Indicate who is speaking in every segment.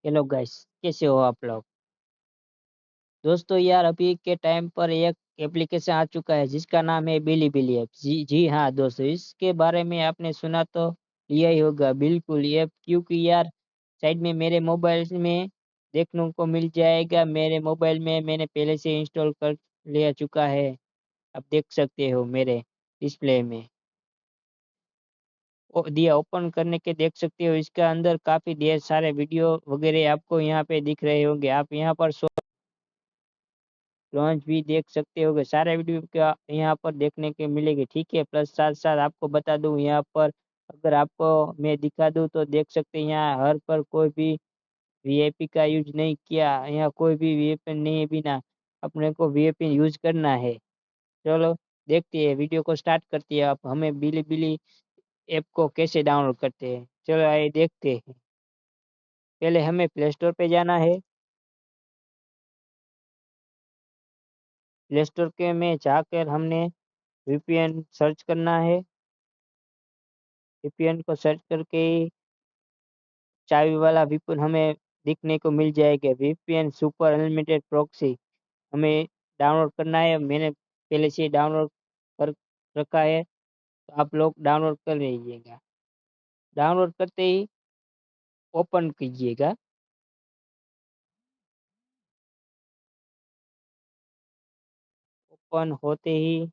Speaker 1: Hello guys, कैसे हो आप लोग। दोस्तों यार, अभी के टाइम पर एक एप्लीकेशन आ चुका है जिसका नाम है बिली ऐप। जी जी हाँ दोस्तों, इसके बारे में आपने सुना तो लिया ही होगा। बिल्कुल ये क्योंकि यार साइड में मेरे मोबाइल में देखने को मिल जाएगा। मेरे मोबाइल में मैंने पहले से इंस्टॉल कर लिया चुका है। आप देख सकते हो मेरे डिस्प्ले में। दिया ओपन करने के देख सकते हो, इसका अंदर काफी ढेर सारे वीडियो वगैरह आपको यहाँ पे दिख रहे होंगे। आप यहाँ पर लॉन्च भी देख सकते होगे। सारे वीडियो का यहाँ पर देखने के मिलेंगे, ठीक है। प्लस साथ साथ आपको बता दूं यहाँ पर, अगर आपको मैं दिखा दूं तो देख सकते हैं यहाँ हर पर कोई भी वीआईपी का यूज नहीं किया। यहाँ कोई भी वीपीएन नहीं है, बिना अपने को वीपीएन यूज करना है। चलो देखते हैं, वीडियो को स्टार्ट करते हैं। आप हमें बिली बिली ऐप को कैसे डाउनलोड करते हैं, चलो आइए देखते हैं। पहले हमें प्ले स्टोर पे जाना है। प्ले स्टोर के में जाकर हमने वीपीएन सर्च करना है। वीपीएन को सर्च करके चाबी वाला वीपीएन हमें दिखने को मिल जाएगा। वीपीएन सुपर अनलिमिटेड प्रॉक्सी हमें डाउनलोड करना है। मैंने पहले से डाउनलोड कर रखा है, तो आप लोग डाउनलोड कर लीजिएगा। डाउनलोड करते ही ओपन कीजिएगा। ओपन होते ही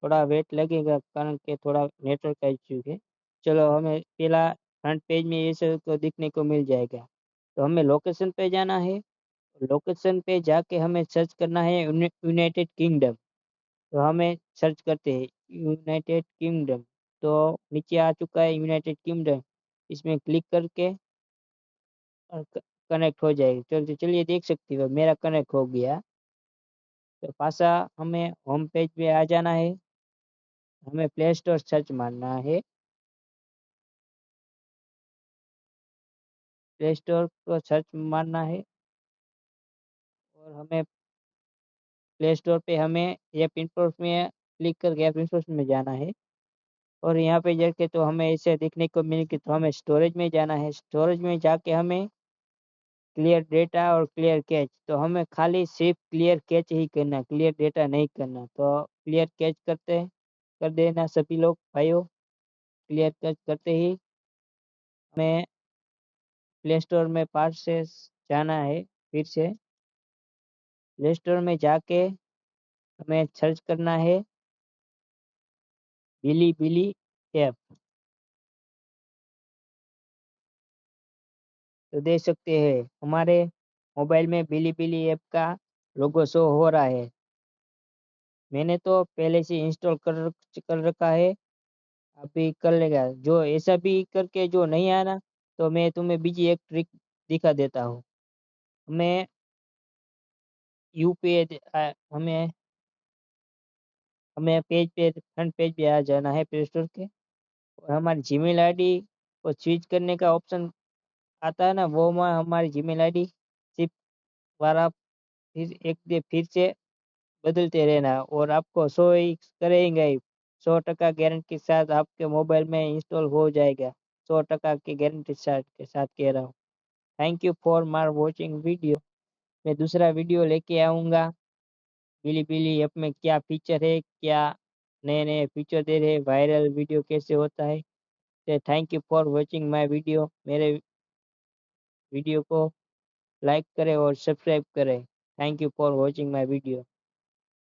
Speaker 1: थोड़ा वेट लगेगा, कारण के थोड़ा नेटवर्क का इश्यू है। चलो हमें पहला फ्रंट पेज में ये सब को दिखने को मिल जाएगा। तो हमें लोकेशन पे जाना है। लोकेशन पे जाके हमें सर्च करना है यूनाइटेड किंगडम। तो हमें सर्च करते हैं यूनाइटेड किंगडम। तो नीचे आ चुका है यूनाइटेड किंगडम। इसमें क्लिक करके कनेक्ट हो जाएगी। चलिए चलिए देख सकते हो मेरा कनेक्ट हो गया। तो पासा हमें होम पेज पे आ जाना है। हमें प्ले स्टोर सर्च मारना है। प्ले स्टोर को सर्च मारना है और हमें प्ले स्टोर पे हमें ऐप इंस्टॉल में क्लिक करके ऐप इंस्टॉल में जाना है। और यहाँ पे जाके तो हमें ऐसे देखने को मिलेगी। तो हमें स्टोरेज में जाना है। स्टोरेज में जाके हमें क्लियर डेटा और क्लियर कैच, तो हमें खाली सिर्फ क्लियर कैच ही करना, क्लियर डेटा नहीं करना। तो क्लियर कैच करते कर देना सभी लोग भाइयों। क्लियर कैच करते ही हमें प्ले स्टोर में पास से जाना है। फिर से प्ले स्टोर में जाके हमें सर्च करना है बिली बिली ऐप। तो देख सकते हैं हमारे मोबाइल में बिली बिली ऐप का लोगो शो हो रहा है। मैंने तो पहले से इंस्टॉल कर रखा है। अभी कर लेगा। जो ऐसा भी करके जो नहीं आना, तो मैं तुम्हें बीजी एक ट्रिक दिखा देता हूँ। हमें यूपीए हमें हमें पेज पे फ्रंट पेज पे आ जाना है प्ले स्टोर के। और हमारी जीमेल आईडी को स्विच करने का ऑप्शन आता है ना, वो में हमारी जीमेल आईडी सिर्फ बार फिर से बदलते रहना। और आपको शो ही करेंगे ही। 100% गारंटी के साथ आपके मोबाइल में इंस्टॉल हो जाएगा। 100% की गारंटी के साथ कह रहा हूँ। थैंक यू फॉर मार वॉचिंग वीडियो। मैं दूसरा वीडियो लेके आऊँगा। बिली ऐप में क्या फीचर है, क्या नए नए फीचर दे रहे हैं, वायरल वीडियो कैसे होता है। तो thank you for watching my video. मेरे वीडियो को लाइक करें और सब्सक्राइब करें। Thank you for watching my video.